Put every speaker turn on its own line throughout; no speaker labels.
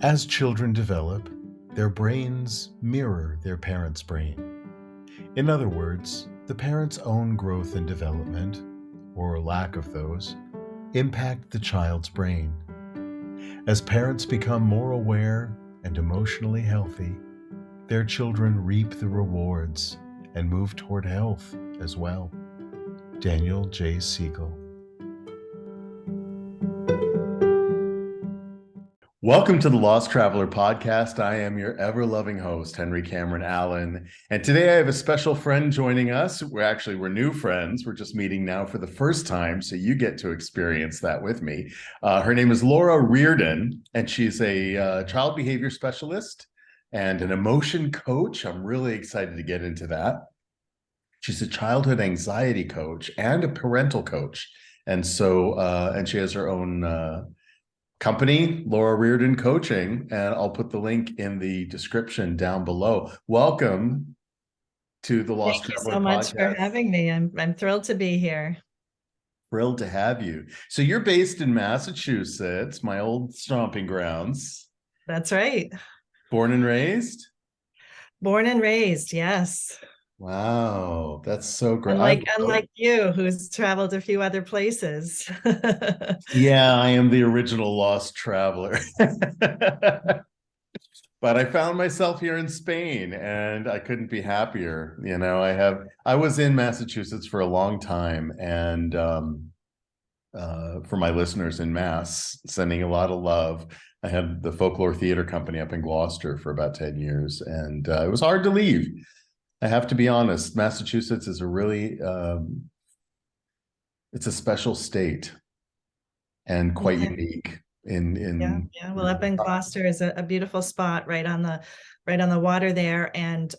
As children develop, their brains mirror their parents' brain. In other words, the parent's own growth and development, or lack of those, impact the child's brain. As parents become more aware and emotionally healthy, their children reap the rewards and move toward health as well. Daniel J. Siegel. Welcome to the Lost Traveler podcast. I am your ever-loving host, Henry Cameron Allen. And today I have a special friend joining us. We're new friends. We're just meeting now for the first time, so you get to experience that with me. Her name is Laura Reardon, and she's a child behavior specialist and an emotion coach. I'm really excited to get into that. She's a childhood anxiety coach and a parental coach. And she has her own company, Laura Reardon Coaching, and I'll put the link in the description down below. Welcome to the Lost
Thank you
Traveler
so much for
podcast.
having me. I'm thrilled to be here.
Thrilled to have you. So you're based in Massachusetts, my old stomping grounds.
That's right.
Born and raised?
Born and raised, yes.
Wow, that's so great.
Unlike you, who's traveled a few other places.
Yeah, I am the original lost traveler. But I found myself here in Spain and I couldn't be happier. I was in Massachusetts for a long time, and for my listeners in Mass, sending a lot of love. I had the Folklore Theater Company up in Gloucester for about 10 years, and it was hard to leave. I have to be honest, Massachusetts is it's a special state and quite unique.
Well, up in Gloucester is a beautiful spot right on the water there. And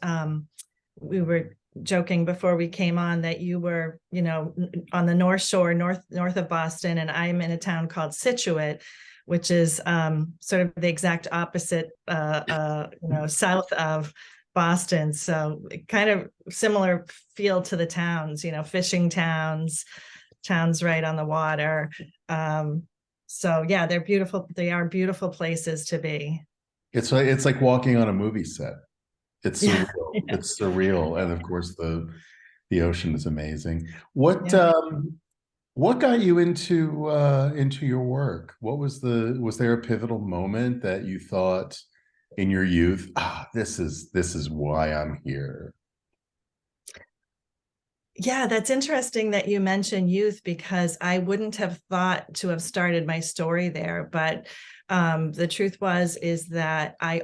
we were joking before we came on that you were, on the North Shore, north of Boston, and I'm in a town called Scituate, which is sort of the exact opposite, south of Boston. So kind of similar feel to the towns, fishing towns right on the water. So yeah, they're beautiful. They are beautiful places to be.
It's like walking on a movie set. It's surreal. Yeah. It's surreal, and of course the ocean is amazing. What got you into your work? Was there a pivotal moment that you thought in your youth, this is why I'm here?
Yeah, that's interesting that you mentioned youth, because I wouldn't have thought to have started my story there. But the truth is that I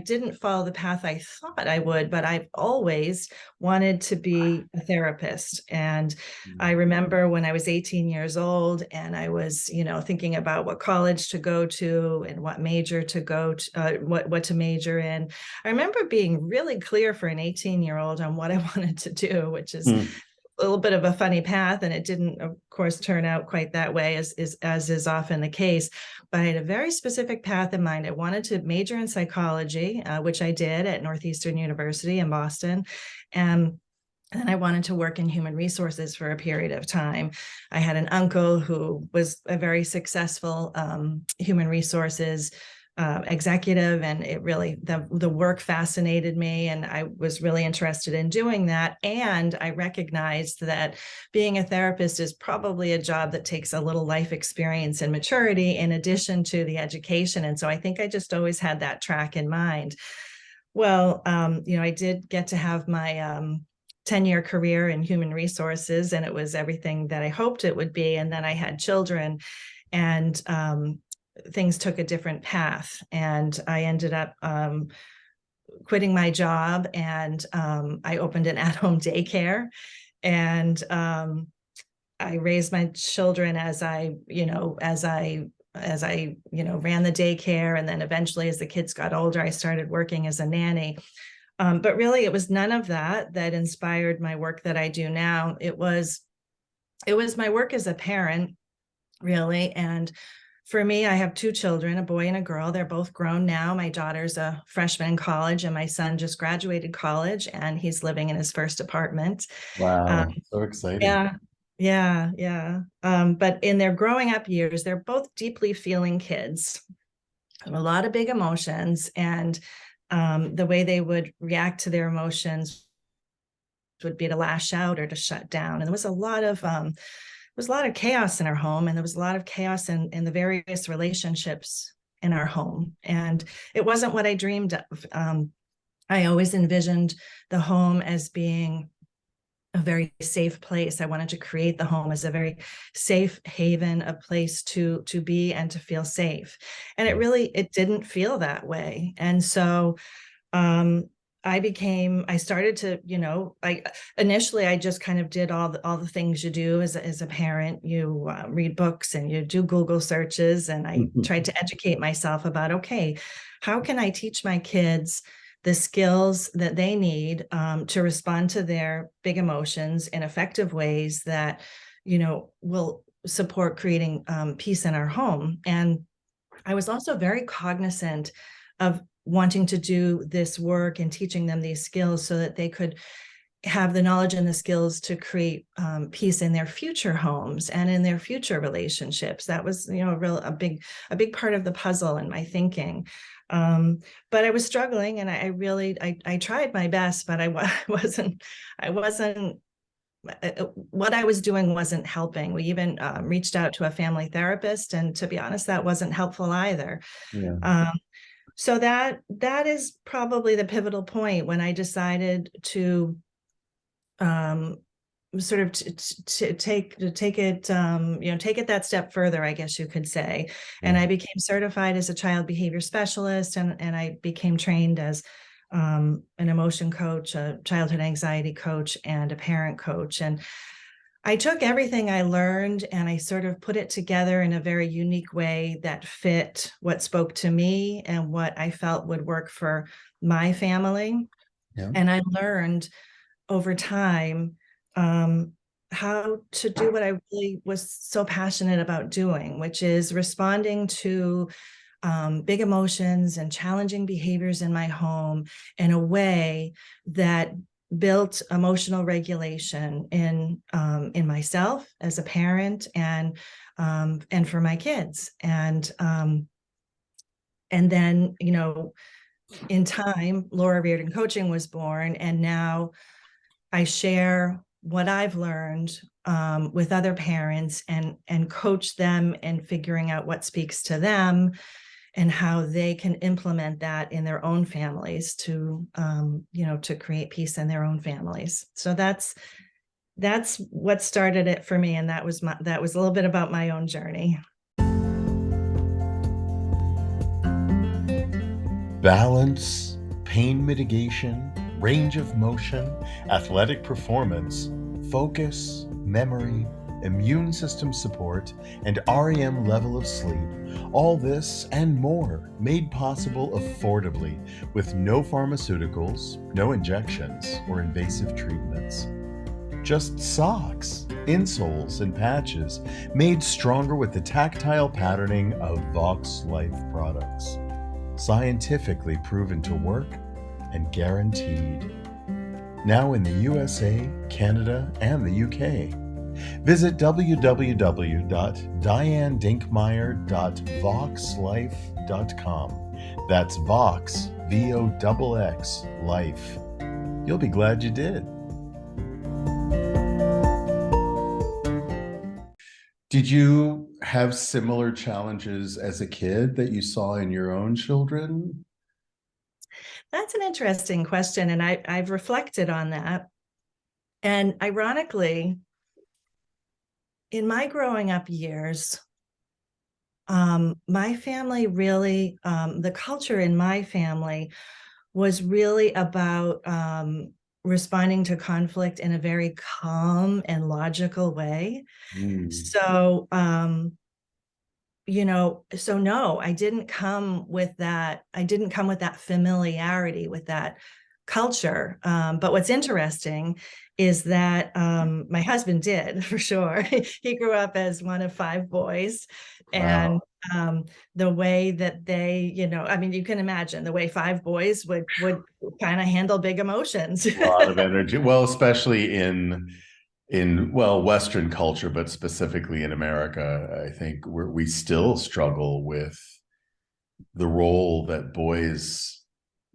didn't follow the path I thought I would, but I've always wanted to be a therapist. And I remember when I was 18 years old and I was, thinking about what college to go to and what major to go to, what to major in. I remember being really clear for an 18-year-old on what I wanted to do, which is a little bit of a funny path, and it didn't, of course, turn out quite that way, as is often the case. But I had a very specific path in mind. I wanted to major in psychology, which I did at Northeastern University in Boston, and then I wanted to work in human resources for a period of time. I had an uncle who was a very successful human resources executive, and it really, the work fascinated me, and I was really interested in doing that. And I recognized that being a therapist is probably a job that takes a little life experience and maturity in addition to the education. And so I think I just always had that track in mind. Well, I did get to have my 10-year career in human resources, and it was everything that I hoped it would be. And then I had children, and things took a different path, and I ended up quitting my job, and I opened an at-home daycare, and I raised my children as I ran the daycare, and then eventually, as the kids got older, I started working as a nanny. But really, it was none of that inspired my work that I do now. It was my work as a parent, really. And for me, I have two children, a boy and a girl. They're both grown now. My daughter's a freshman in college, and my son just graduated college, and he's living in his first apartment.
Wow, so exciting.
Yeah. But in their growing up years, they're both deeply feeling kids. a lot of big emotions, and the way they would react to their emotions would be to lash out or to shut down. And there was a lot of chaos in our home, and there was a lot of chaos in the various relationships in our home. And it wasn't what I dreamed of. I always envisioned the home as being a very safe place. I wanted to create the home as a very safe haven, a place to be and to feel safe. And it didn't feel that way. And so I started to, initially I just kind of did all the things you do as a parent. You read books and you do Google searches, and I tried to educate myself about, okay, how can I teach my kids the skills that they need to respond to their big emotions in effective ways that, will support creating peace in our home. And I was also very cognizant of wanting to do this work and teaching them these skills so that they could have the knowledge and the skills to create peace in their future homes and in their future relationships. That was, a big part of the puzzle in my thinking. But I was struggling, and I tried my best, but I wasn't what I was doing wasn't helping. We even reached out to a family therapist, and to be honest, that wasn't helpful either.
Yeah.
So that is probably the pivotal point when I decided to sort of to take it that step further, I guess you could say. And I became certified as a child behavior specialist, and I became trained as an emotion coach, a childhood anxiety coach, and a parent coach. And I took everything I learned and I sort of put it together in a very unique way that fit what spoke to me and what I felt would work for my family.
Yeah.
And I learned over time how to do what I really was so passionate about doing, which is responding to big emotions and challenging behaviors in my home in a way that built emotional regulation in myself as a parent and for my kids. And then, in time, Laura Reardon Coaching was born, and now I share what I've learned with other parents and coach them in figuring out what speaks to them and how they can implement that in their own families to create peace in their own families. So that's what started it for me, and that was a little bit about my own journey.
Balance, pain mitigation, range of motion, athletic performance, focus, memory, immune system support, and REM level of sleep. All this and more made possible affordably with no pharmaceuticals, no injections, or invasive treatments. Just socks, insoles, and patches made stronger with the tactile patterning of Vox Life products. Scientifically proven to work and guaranteed. Now in the USA, Canada, and the UK. Visit www.dianedinkmeyer.voxlife.com. That's Vox, VOXX, Life. You'll be glad you did. Did you have similar challenges as a kid that you saw in your own children?
That's an interesting question, and I've reflected on that. And ironically, in my growing up years, my family really, the culture in my family was really about responding to conflict in a very calm and logical way. So, so no, I didn't come with that. I didn't come with that familiarity with that culture. But what's interesting is that my husband did, for sure. He grew up as one of 5 boys. And the way that they, you can imagine the way 5 boys would kind of handle big emotions.
A lot of energy. Well, especially in Western culture, but specifically in America, I think we still struggle with the role that boys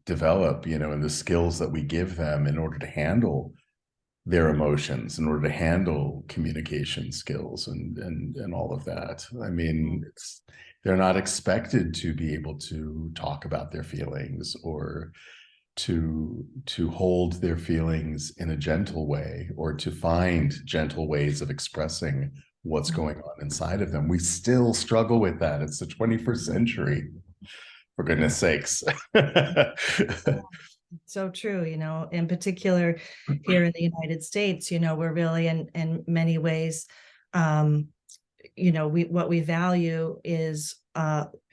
develop, and the skills that we give them in order to handle their emotions, in order to handle communication skills and all of that. I mean, they're not expected to be able to talk about their feelings or to hold their feelings in a gentle way, or to find gentle ways of expressing what's going on inside of them. We still struggle with that. It's the 21st century, for goodness sakes.
So true, in particular here in the United States, we're really in many ways, what we value is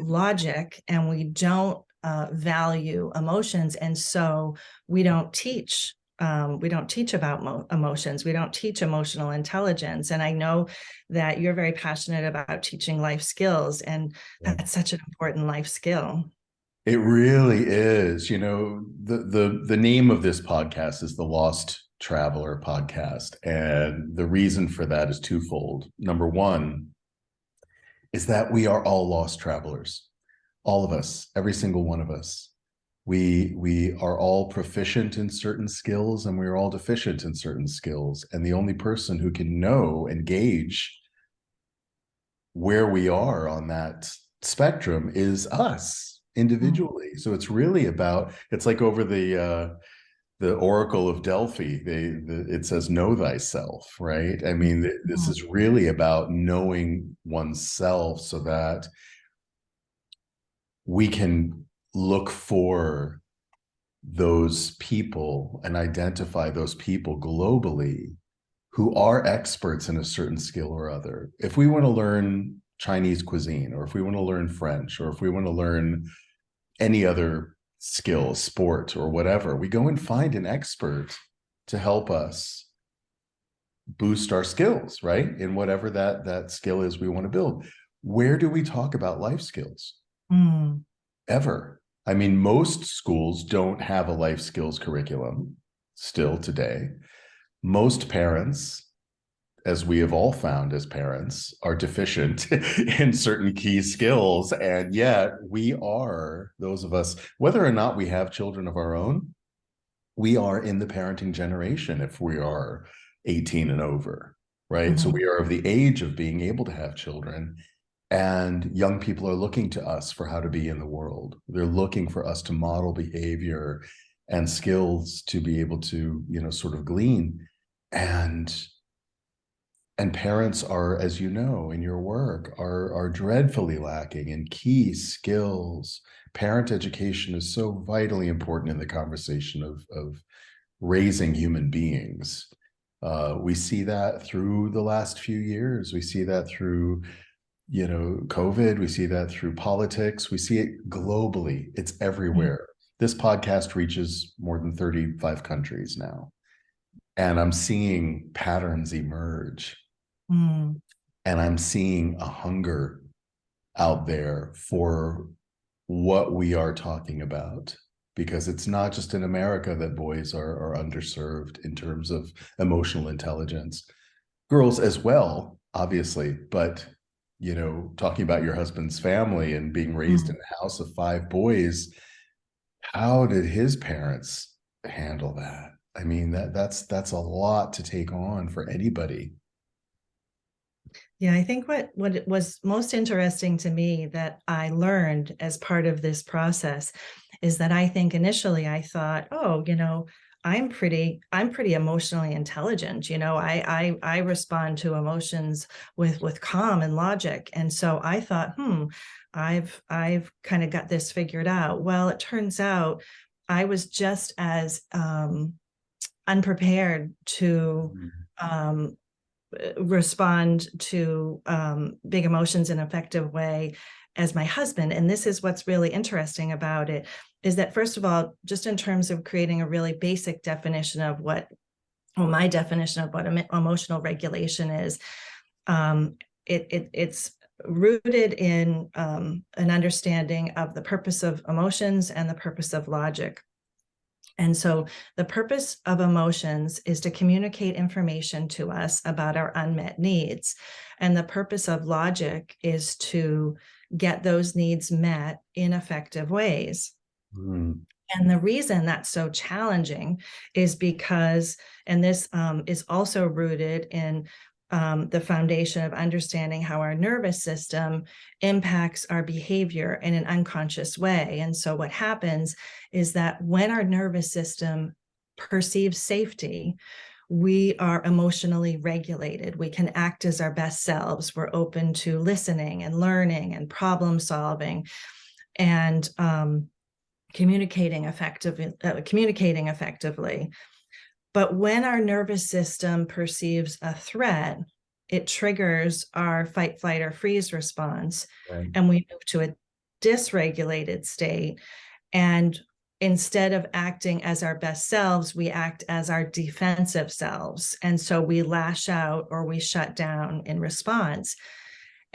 logic, and we don't value emotions. And so we don't teach about emotions. We don't teach emotional intelligence. And I know that you're very passionate about teaching life skills, and that's such an important life skill.
It really is. The name of this podcast is the Lost Traveler Podcast. And the reason for that is twofold. Number one is that we are all lost travelers. All of us, every single one of us. We are all proficient in certain skills, and we're all deficient in certain skills. And the only person who can know and gauge where we are on that spectrum is us individually. So it's really about, it's like over the Oracle of Delphi, it says know thyself, right? I mean, this is really about knowing oneself so that we can look for those people and identify those people globally who are experts in a certain skill or other. If we want to learn Chinese cuisine, or if we want to learn French, or if we want to learn any other skill, sport, or whatever, we go and find an expert to help us boost our skills, right? In whatever that skill is we want to build. Where do we talk about life skills? Ever? I mean, most schools don't have a life skills curriculum still today. Most parents, as we have all found as parents, are deficient in certain key skills. And yet we are, those of us, whether or not we have children of our own, we are in the parenting generation if we are 18 and over, right? Mm-hmm. So we are of the age of being able to have children. And young people are looking to us for how to be in the world. They're looking for us to model behavior and skills to be able to, sort of glean. And parents are, as you know, in your work, are dreadfully lacking in key skills. Parent education is so vitally important in the conversation of raising human beings. We see that through the last few years. We see that through COVID, we see that through politics, we see it globally. It's everywhere. This podcast reaches more than 35 countries now. And I'm seeing patterns emerge. And I'm seeing a hunger out there for what we are talking about, because it's not just in America that boys are underserved in terms of emotional intelligence. Girls as well, obviously, but talking about your husband's family and being raised in a house of 5 boys, how did his parents handle that? I mean, that's a lot to take on for anybody.
Yeah, I think what was most interesting to me that I learned as part of this process is that I think initially I thought, oh, I'm pretty emotionally intelligent. I respond to emotions with calm and logic. And so I thought, I've kind of got this figured out. Well, it turns out I was just as unprepared to respond to big emotions in an effective way as my husband. And this is what's really interesting about it, is that, first of all, just in terms of creating a really basic definition of my definition of what emotional regulation is, it's rooted in an understanding of the purpose of emotions and the purpose of logic. And so the purpose of emotions is to communicate information to us about our unmet needs. And the purpose of logic is to get those needs met in effective ways.
Mm.
And the reason that's so challenging is because, and this is also rooted in the foundation of understanding how our nervous system impacts our behavior in an unconscious way. And so what happens is that when our nervous system perceives safety, we are emotionally regulated. We can act as our best selves. We're open to listening and learning and problem solving and communicating effectively. But when our nervous system perceives a threat, it triggers our fight, flight, or freeze response,
Right.
and we move to a dysregulated state. And instead of acting as our best selves, we act as our defensive selves. And so we lash out or we shut down in response.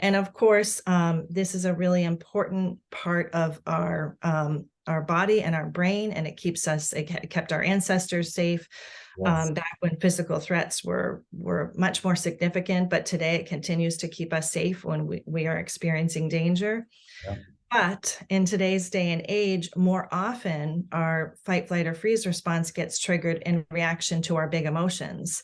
And of course, this is a really important part of our body and our brain, and it kept our ancestors safe.
Yes.
Back when physical threats were much more significant, but today it continues to keep us safe when we are experiencing danger.
Yeah.
But in today's day and age, more often our fight, flight, or freeze response gets triggered in reaction to our big emotions.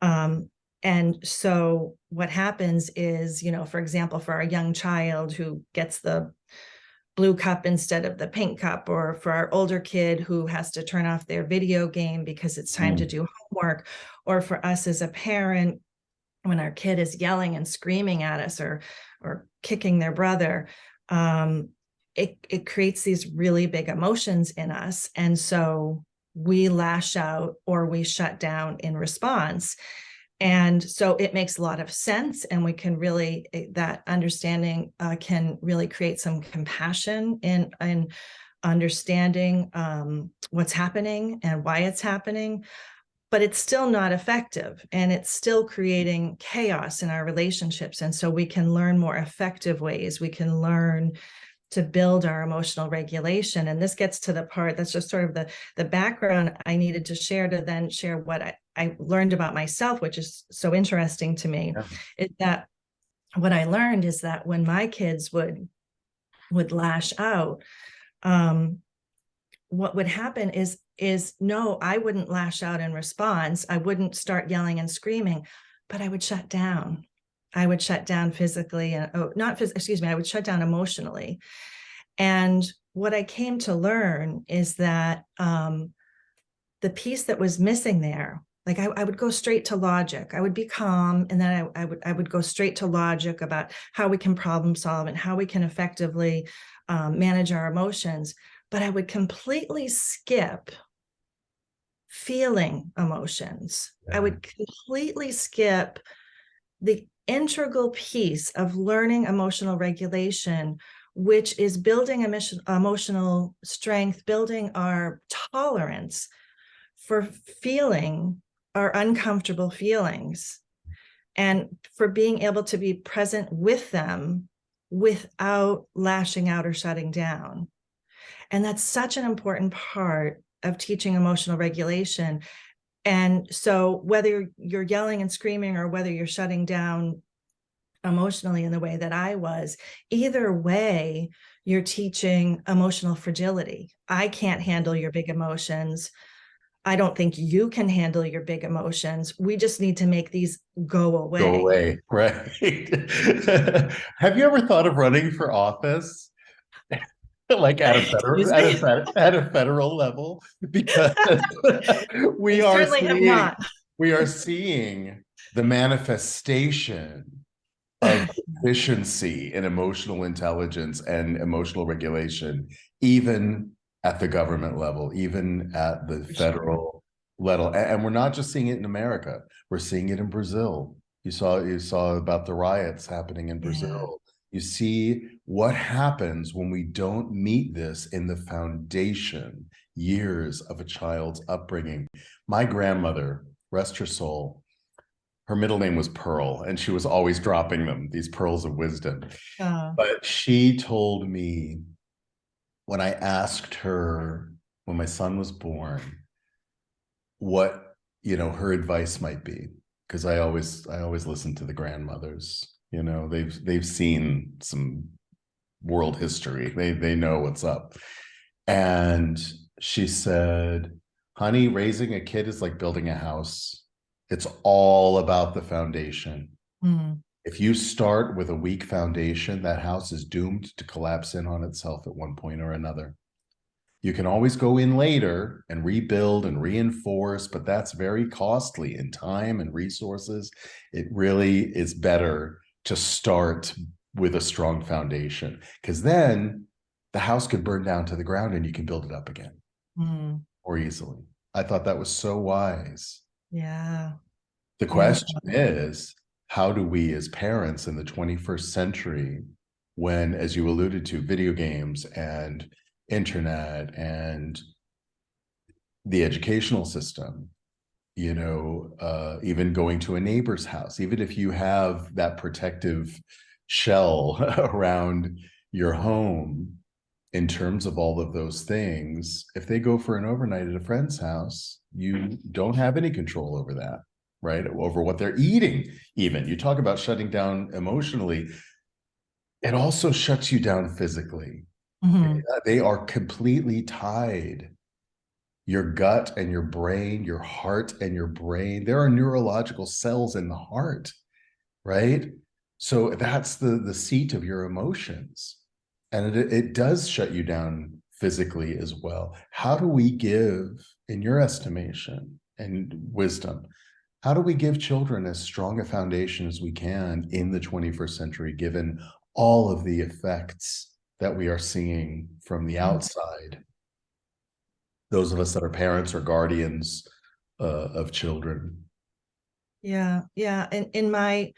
And so what happens is, for example, for our young child who gets the blue cup instead of the pink cup, or for our older kid who has to turn off their video game because it's time to do homework, or for us as a parent, when our kid is yelling and screaming at us or kicking their brother, it creates these really big emotions in us. And so we lash out or we shut down in response. And so it makes a lot of sense, and we can really, that understanding can really create some compassion in understanding what's happening and why it's happening. But it's still not effective, and it's still creating chaos in our relationships. And so we can learn more effective ways. We can learn to build our emotional regulation. And this gets to the part that's just sort of the background I needed to share, to then share what I learned about myself, which is so interesting to me. Yeah. Is that what I learned is that when my kids would lash out, what would happen is no, I wouldn't lash out in response. I wouldn't start yelling and screaming, but I would shut down. I would shut down physically, and I would shut down emotionally. And what I came to learn is that the piece that was missing there, like I would go straight to logic. I would be calm, and then I would go straight to logic about how we can problem solve and how we can effectively manage our emotions. But I would completely skip feeling emotions. Yeah. I would completely skip the integral piece of learning emotional regulation, which is building emotional strength, building our tolerance for feeling our uncomfortable feelings, and for being able to be present with them without lashing out or shutting down. And that's such an important part of teaching emotional regulation. And so whether you're yelling and screaming or whether you're shutting down emotionally in the way that I was, either way, you're teaching emotional fragility. I can't handle your big emotions. I don't think you can handle your big emotions. We just need to make these go away.
Go away, right? Have you ever thought of running for office? Like at a federal level, because we are seeing the manifestation of efficiency in emotional intelligence and emotional regulation, even at the government level, even at the federal level. And we're not just seeing it in America, we're seeing it in Brazil. You saw about the riots happening in Brazil. You see what happens when we don't meet this in the foundation years of a child's upbringing. My grandmother, rest her soul, her middle name was Pearl, and she was always dropping them, these pearls of wisdom. But she told me, when I asked her when my son was born, what her advice might be, because I always listen to the grandmothers. They've seen some world history. They know what's up. And she said, honey, raising a kid is like building a house. It's all about the foundation.
Mm.
If you start with a weak foundation, that house is doomed to collapse in on itself at one point or another. You can always go in later and rebuild and reinforce, but that's very costly in time and resources. It really is better to start with a strong foundation, because then the house could burn down to the ground and you can build it up again
Mm.
more easily. I thought that was so wise.
Yeah.
The
Yeah.
question is, how do we as parents in the 21st century, when, as you alluded to, video games and internet and the educational system, even going to a neighbor's house, even if you have that protective shell around your home, in terms of all of those things, if they go for an overnight at a friend's house, you don't have any control over that, right? Over what they're eating. Even you talk about shutting down emotionally, it also shuts you down physically.
Mhm.
They are completely tied. Your gut and your brain, your heart and your brain, there are neurological cells in the heart, right? So that's the seat of your emotions. And it does shut you down physically as well. How do we give, in your estimation and wisdom, how do we give children as strong a foundation as we can in the 21st century, given all of the effects that we are seeing from the outside? Those of us that are parents or guardians of children.
Yeah. Yeah. And in my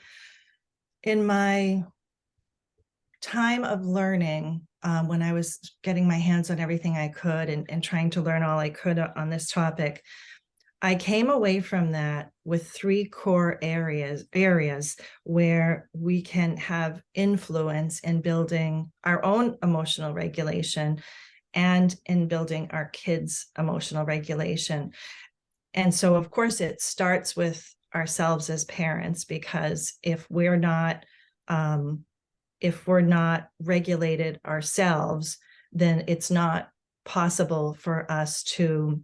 time of learning, when I was getting my hands on everything I could and trying to learn all I could on this topic, I came away from that with three core areas where we can have influence in building our own emotional regulation and in building our kids' emotional regulation. And so, of course, it starts with ourselves as parents, because if we're not regulated ourselves, then it's not possible for us to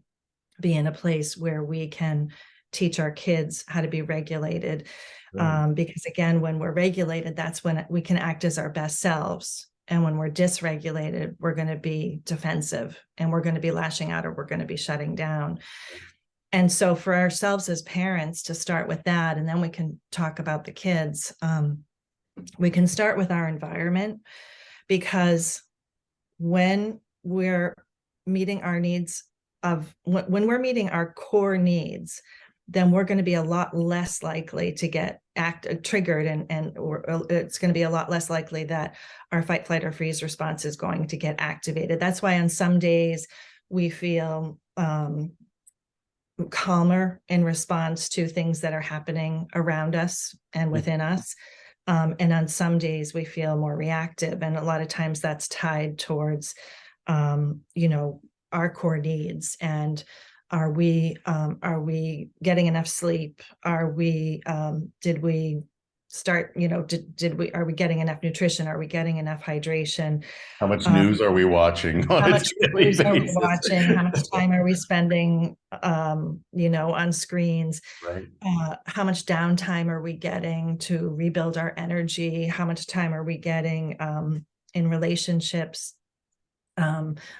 be in a place where we can teach our kids how to be regulated.
Right.
Because again, when we're regulated, that's when we can act as our best selves. And when we're dysregulated, we're going to be defensive and we're going to be lashing out, or we're going to be shutting down. And so for ourselves as parents, to start with that, and then we can talk about the kids, we can start with our environment, because when we're meeting our needs when we're meeting our core needs, then we're going to be a lot less likely to get triggered, or it's going to be a lot less likely that our fight, flight, or freeze response is going to get activated. That's why on some days we feel calmer in response to things that are happening around us and within us. And on some days we feel more reactive. And a lot of times that's tied towards, our core needs. And are we getting enough sleep? Are we, did we start, are we getting enough nutrition? Are we getting enough hydration?
How much news are we watching on
How
a
much
daily
news are we
basis?
watching? How much time are we spending, on screens?
Right.
How much downtime are we getting to rebuild our energy? How much time are we getting in relationships,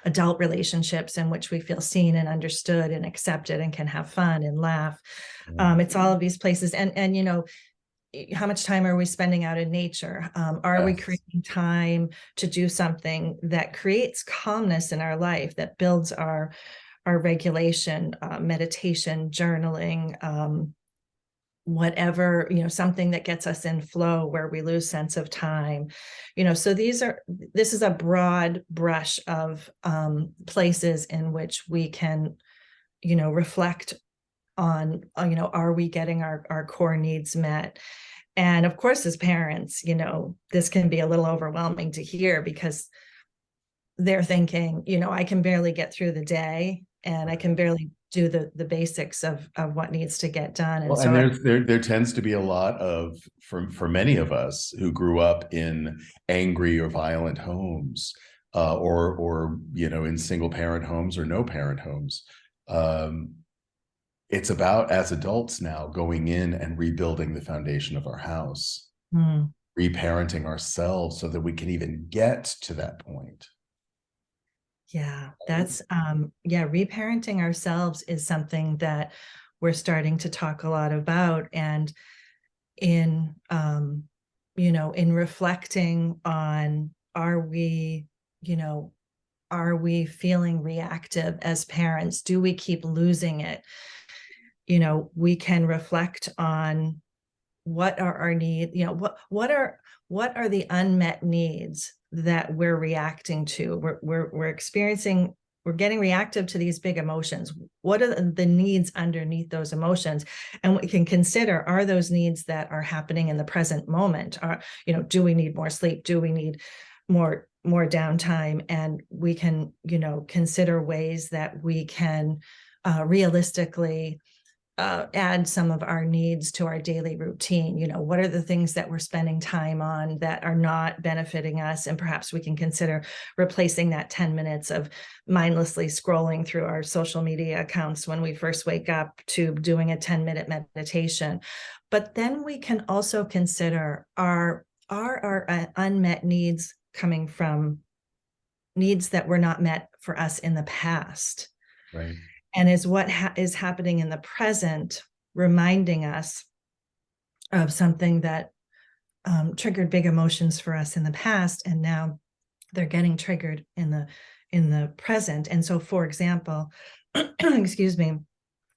adult relationships in which we feel seen and understood and accepted and can have fun and laugh? It's all of these places. And how much time are we spending out in nature? Are we creating time to do something that creates calmness in our life, that builds our regulation, meditation, journaling, whatever, something that gets us in flow where we lose sense of time. So this is a broad brush of places in which we can, reflect on, are we getting our core needs met? And of course, as parents, this can be a little overwhelming to hear, because they're thinking, I can barely get through the day, and I can barely do the basics of what needs to get done. And
Well,
so
and there tends to be a lot of, for many of us who grew up in angry or violent homes, or in single parent homes or no parent homes. Um, it's about, as adults now, going in and rebuilding the foundation of our house, reparenting ourselves so that we can even get to that point.
Yeah, that's reparenting ourselves is something that we're starting to talk a lot about. And in in reflecting on, are we feeling reactive as parents? Do we keep losing it? We can reflect on what are our needs, what are the unmet needs that we're reacting to. We're experiencing, we're getting reactive to these big emotions. What are the needs underneath those emotions? And we can consider, are those needs that are happening in the present moment? Do we need more sleep? Do we need more downtime? And we can consider ways that we can realistically add some of our needs to our daily routine. What are the things that we're spending time on that are not benefiting us? And perhaps we can consider replacing that 10 minutes of mindlessly scrolling through our social media accounts when we first wake up to doing a 10-minute meditation. But then we can also consider, are our unmet needs coming from needs that were not met for us in the past?
Right.
And is what is happening in the present reminding us of something that triggered big emotions for us in the past, and now they're getting triggered in the present. And so, for example, excuse me,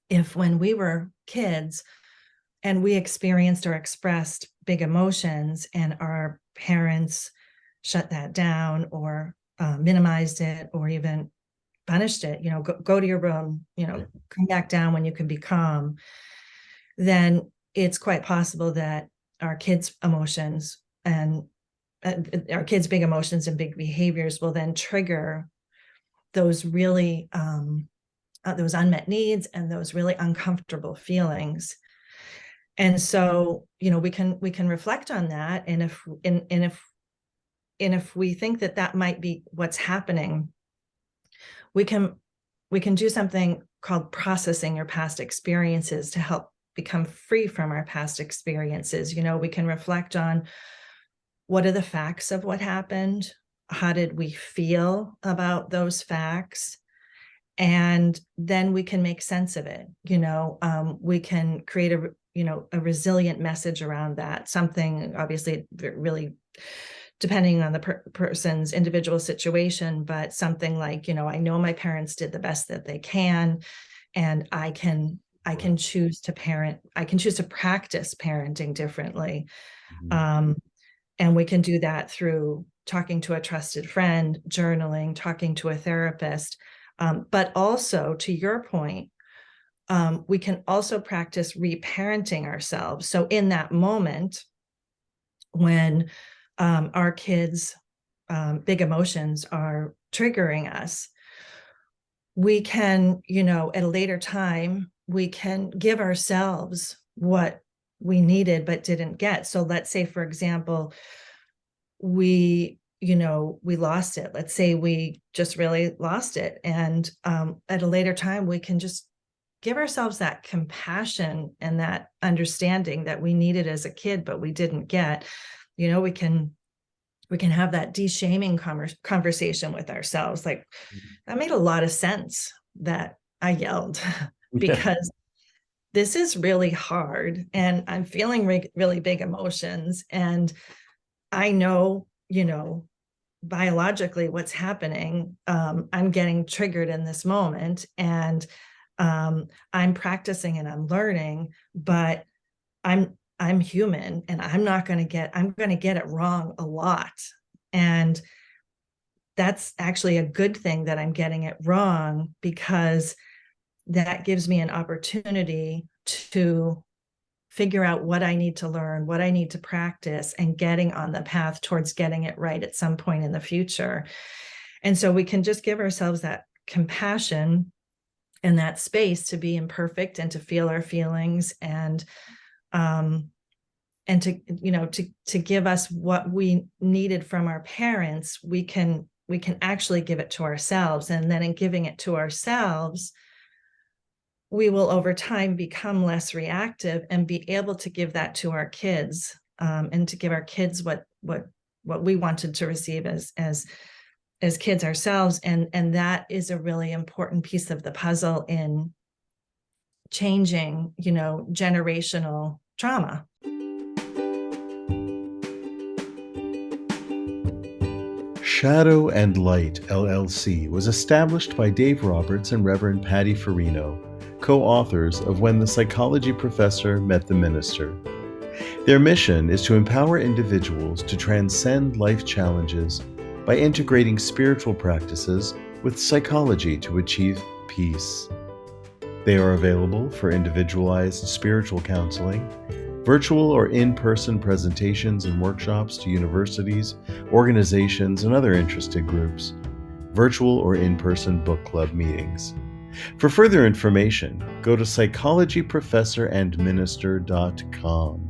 if when we were kids and we experienced or expressed big emotions and our parents shut that down or minimized it or even punished it, go to your room, come back down when you can be calm, then it's quite possible that our kids' emotions and our kids' big emotions and big behaviors will then trigger those really those unmet needs and those really uncomfortable feelings. And so, we can reflect on that, and if we think that might be what's happening, we can do something called processing your past experiences to help become free from our past experiences. We can reflect on, what are the facts of what happened? How did we feel about those facts? And then we can make sense of it. We can create a resilient message around that. Something, obviously, really depending on the person's individual situation, but something like, I know my parents did the best that they can, and I can choose to parent. I can choose to practice parenting differently.
Mm-hmm.
And we can do that through talking to a trusted friend, journaling, talking to a therapist. But also, to your point, we can also practice reparenting ourselves. So in that moment, when our kids' big emotions are triggering us, we can, at a later time, we can give ourselves what we needed but didn't get. So let's say, for example, we lost it. Let's say we just really lost it. And at a later time, we can just give ourselves that compassion and that understanding that we needed as a kid, but we didn't get. We can have that de-shaming conversation with ourselves. Like, that made a lot of sense that I yelled because this is really hard and I'm feeling really big emotions. And I know, biologically what's happening. I'm getting triggered in this moment, and I'm practicing and I'm learning, but I'm human, and I'm going to get it wrong a lot. And that's actually a good thing that I'm getting it wrong, because that gives me an opportunity to figure out what I need to learn, what I need to practice, and getting on the path towards getting it right at some point in the future. And so we can just give ourselves that compassion and that space to be imperfect and to feel our feelings, and to, you know, to give us what we needed from our parents, we can actually give it to ourselves. And then in giving it to ourselves, we will over time become less reactive and be able to give that to our kids, and to give our kids what we wanted to receive as kids ourselves. And that is a really important piece of the puzzle in changing, you know, generational trauma.
Shadow and Light LLC was established by Dave Roberts and Reverend Patty Farino, co-authors of When the Psychology Professor Met the Minister. Their mission is to empower individuals to transcend life challenges by integrating spiritual practices with psychology to achieve peace. They are available for individualized spiritual counseling, virtual or in-person presentations and workshops to universities, organizations, and other interested groups, virtual or in-person book club meetings. For further information, go to psychologyprofessorandminister.com.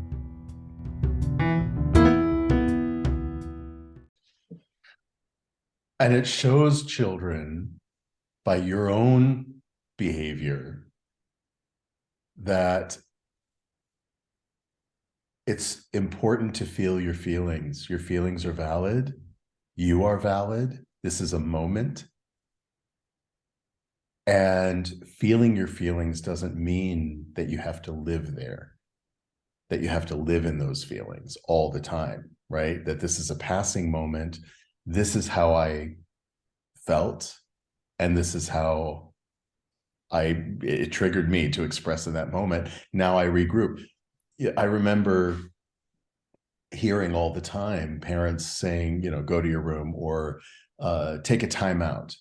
And it shows children by your own behavior that it's important to feel your feelings. Your feelings are valid. You are valid. This is a moment. And feeling your feelings doesn't mean that you have to live there, that you have to live in those feelings all the time, right? That this is a passing moment. This is how I felt, and this is how it triggered me to express in that moment. Now I regroup. I remember hearing all the time parents saying, you know, go to your room, or take a timeout.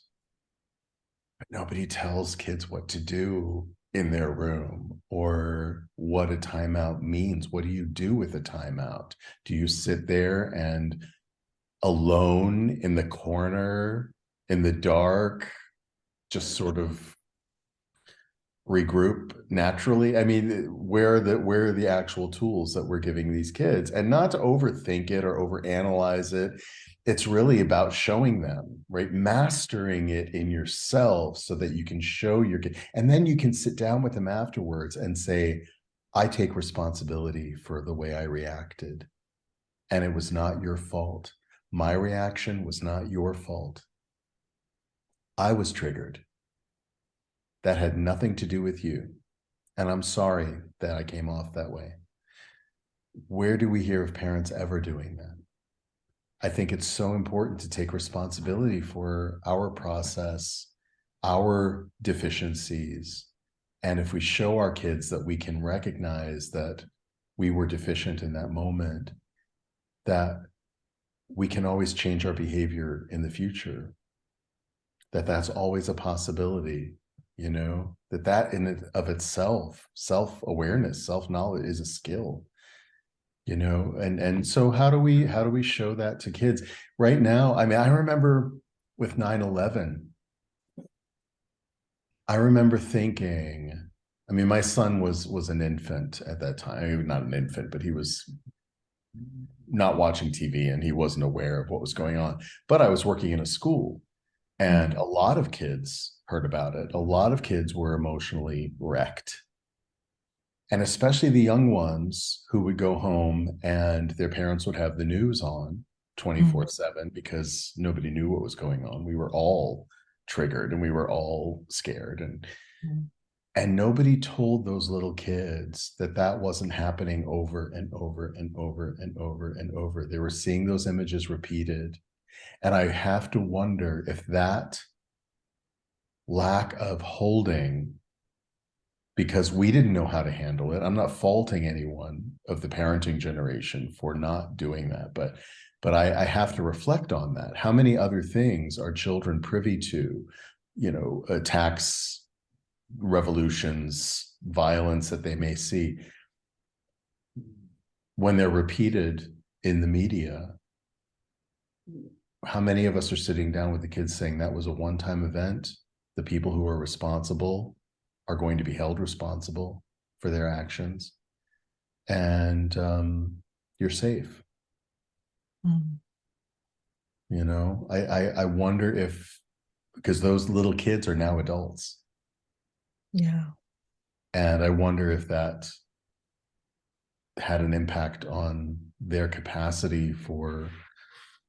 But nobody tells kids what to do in their room, or what a timeout means. What do you do with a timeout? Do you sit there and alone in the corner, in the dark, just sort of regroup naturally? I mean, where are the actual tools that we're giving these kids? And not to overthink it or overanalyze it. It's really about showing them, right? Mastering it in yourself so that you can show your kid. And then you can sit down with them afterwards and say, I take responsibility for the way I reacted. And it was not your fault. My reaction was not your fault. I was triggered. That had nothing to do with you. And I'm sorry that I came off that way. Where do we hear of parents ever doing that? I think it's so important to take responsibility for our process, our deficiencies. And if we show our kids that we can recognize that we were deficient in that moment, that we can always change our behavior in the future, that's always a possibility. You know, that in and of itself, self-awareness, self-knowledge is a skill, you know. And so how do we show that to kids right now? I mean, I remember with 9/11, I remember thinking, I mean, my son was an infant at that time. I mean, not an infant, but he was not watching TV and he wasn't aware of what was going on. But I was working in a school, and a lot of kids heard about it. A lot of kids were emotionally wrecked. And especially the young ones who would go home and their parents would have the news on 24/7 because nobody knew what was going on. We were all triggered and we were all scared. And nobody told those little kids that wasn't happening over and over and over and over and over. They were seeing those images repeated. And I have to wonder if that lack of holding, because we didn't know how to handle it. I'm not faulting anyone of the parenting generation for not doing that, but I have to reflect on that. How many other things are children privy to? You know, attacks, revolutions, violence that they may see when they're repeated in the media. How many of us are sitting down with the kids saying that was a one-time event? The people who are responsible are going to be held responsible for their actions, and you're safe.
Mm.
You know, I wonder if, because those little kids are now adults,
Yeah.
and I wonder if that had an impact on their capacity for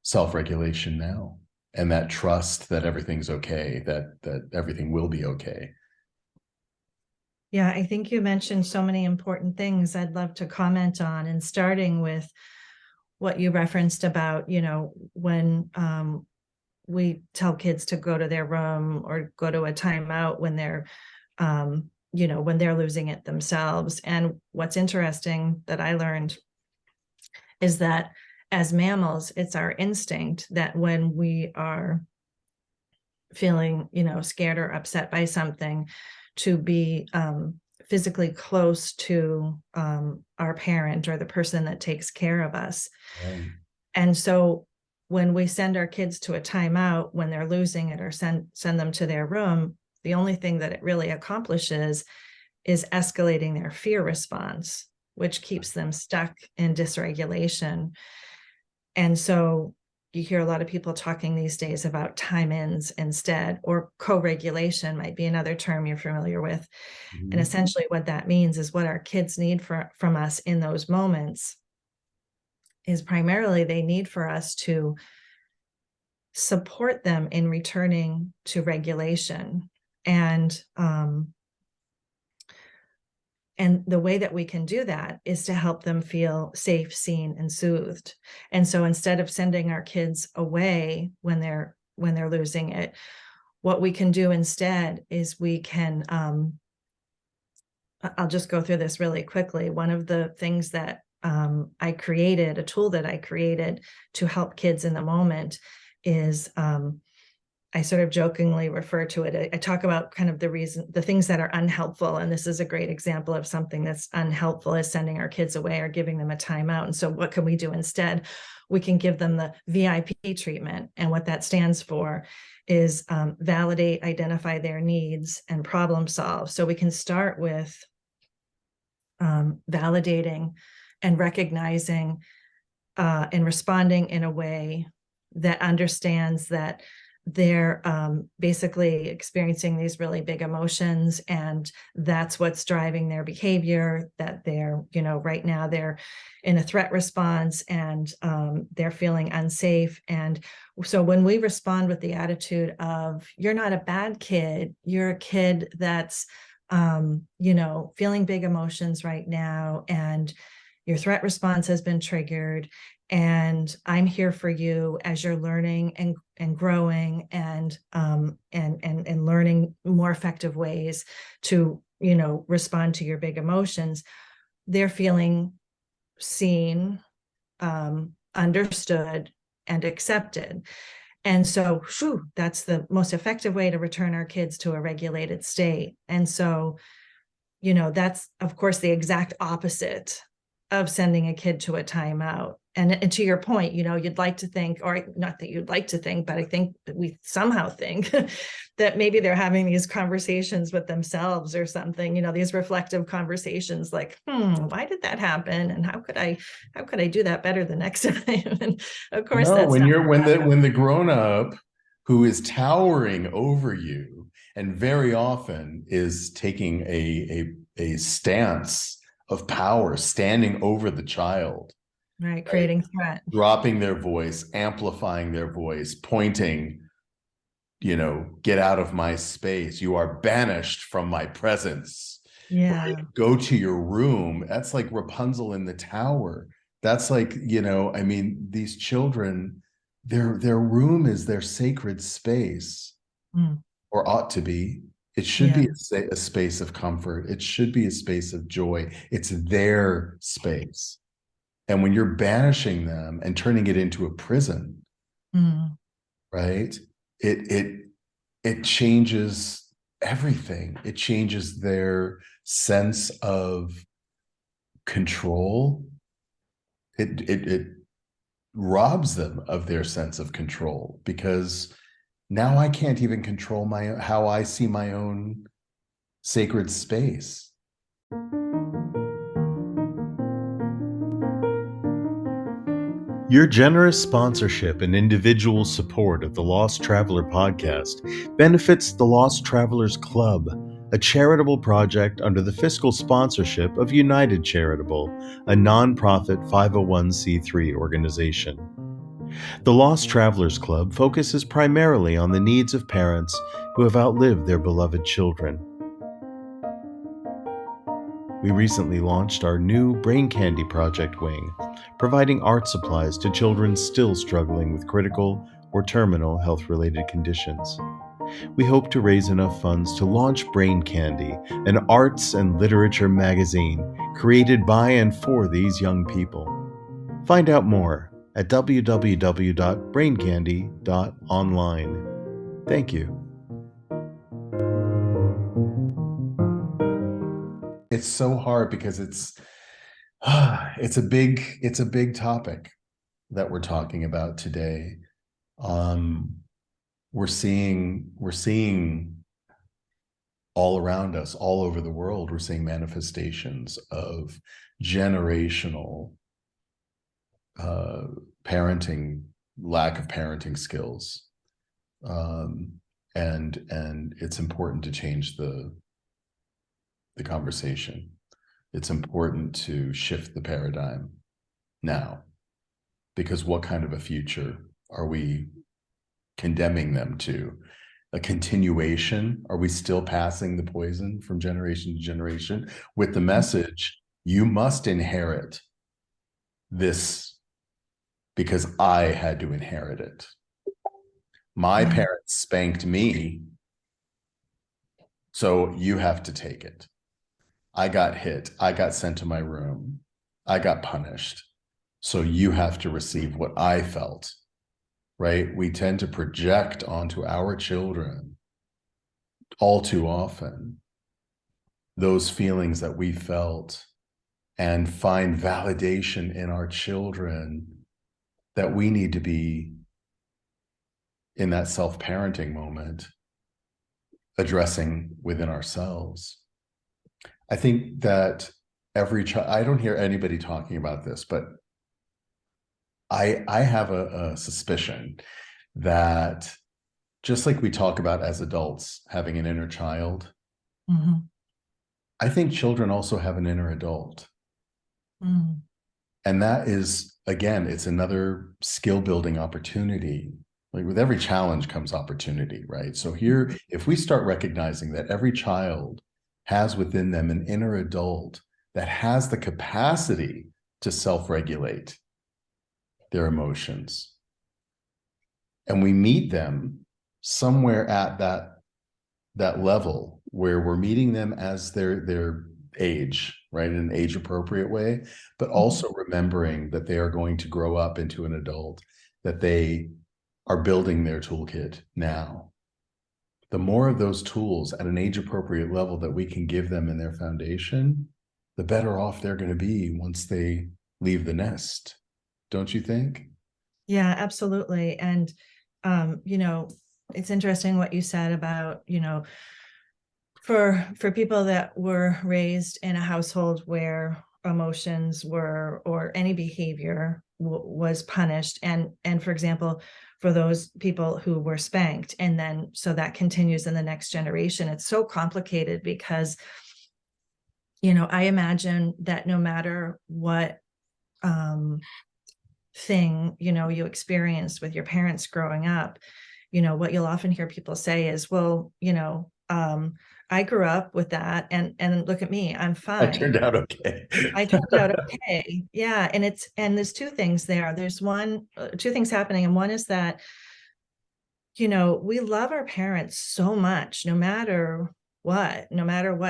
self-regulation now, and that trust that everything's okay, that everything will be okay.
Yeah, I think you mentioned so many important things I'd love to comment on, and starting with what you referenced about, when we tell kids to go to their room or go to a timeout when they're, when they're losing it themselves. And what's interesting that I learned is that as mammals, it's our instinct that when we are feeling, scared or upset by something, to be physically close to our parent or the person that takes care of us.
Right.
And so when we send our kids to a timeout when they're losing it, or send them to their room, the only thing that it really accomplishes is escalating their fear response, which keeps them stuck in dysregulation. And so you hear a lot of people talking these days about time ins instead, or co-regulation might be another term you're familiar with.
Mm-hmm.
And essentially what that means is what our kids need from us in those moments is primarily they need for us to support them in returning to regulation. And the way that we can do that is to help them feel safe, seen, and soothed. And so instead of sending our kids away when they're losing it, what we can do instead is we can, I'll just go through this really quickly. One of the things that I created, a tool that I created to help kids in the moment, is I sort of jokingly refer to it. I talk about kind of the things that are unhelpful. And this is a great example of something that's unhelpful, is sending our kids away or giving them a timeout. And so what can we do instead? We can give them the VIP treatment. And what that stands for is validate, identify their needs, and problem solve. So we can start with validating and recognizing and responding in a way that understands that they're basically experiencing these really big emotions, and that's what's driving their behavior, that they're, right now they're in a threat response, and they're feeling unsafe. And so when we respond with the attitude of, you're not a bad kid, you're a kid that's, feeling big emotions right now, and your threat response has been triggered, and I'm here for you as you're learning and growing and learning more effective ways to, respond to your big emotions. They're feeling seen, understood, and accepted. And so, that's the most effective way to return our kids to a regulated state. And so, that's, of course, the exact opposite of sending a kid to a timeout. And to your point, you'd like to think, or not that you'd like to think, but I think that we somehow think that maybe they're having these conversations with themselves or something, these reflective conversations like, why did that happen? And how could I do that better the next time? And of course,
No,
that's not
when the grown-up who is towering over you, and very often is taking a stance of power, standing over the child,
right, creating threat,
dropping their voice, amplifying their voice, pointing, get out of my space. You are banished from my presence.
yeah,
Right? Go to your room. That's like Rapunzel in the tower. That's like, these children, their room is their sacred space, or ought to be. It should
yeah,
be a space of comfort. It should be a space of joy. It's their space. And when you're banishing them and turning it into a prison, right? It changes everything. It changes their sense of control. It robs them of their sense of control, because now I can't even control how I see my own sacred space. Your generous sponsorship and individual support of the Lost Traveler podcast benefits the Lost Travelers Club, a charitable project under the fiscal sponsorship of United Charitable, a nonprofit 501c3 organization. The Lost Travelers Club focuses primarily on the needs of parents who have outlived their beloved children. We recently launched our new Brain Candy Project wing, providing art supplies to children still struggling with critical or terminal health-related conditions. We hope to raise enough funds to launch Brain Candy, an arts and literature magazine created by and for these young people. Find out more at www.braincandy.online. Thank you. It's so hard because it's a big topic that we're talking about today. We're seeing all around us, all over the world, we're seeing manifestations of generational parenting, lack of parenting skills, and it's important to change the conversation. It's important to shift the paradigm now, because what kind of a future are we condemning them to? A continuation? Are we still passing the poison from generation to generation with the message, you must inherit this because I had to inherit it? My parents spanked me, so you have to take it. I got hit. I got sent to my room. I got punished. So you have to receive what I felt, right? We tend to project onto our children all too often those feelings that we felt and find validation in our children that we need to be in that self-parenting moment addressing within ourselves. I think that every child, I don't hear anybody talking about this, but I have a suspicion that just like we talk about as adults having an inner child, I think children also have an inner adult. And that is, again, it's another skill building opportunity. Like with every challenge comes opportunity, right? So here, if we start recognizing that every child has within them an inner adult that has the capacity to self-regulate their emotions, and we meet them somewhere at that level where we're meeting them as their age, right, in an age appropriate way, but also remembering that they are going to grow up into an adult, that they are building their toolkit now. The more of those tools at an age appropriate level that we can give them in their foundation, the better off they're going to be once they leave the nest. Don't you think?
Yeah, absolutely. And, it's interesting what you said about, for people that were raised in a household where emotions were, or any behavior was punished. And for example, for those people who were spanked, and then so that continues in the next generation. It's so complicated because, I imagine that no matter what thing, you experienced with your parents growing up, what you'll often hear people say is, well, I grew up with that, and look at me, I'm fine.
I turned out okay.
I turned out okay. Yeah. And there's two things there. There's two things happening. And one is that, we love our parents so much, no matter what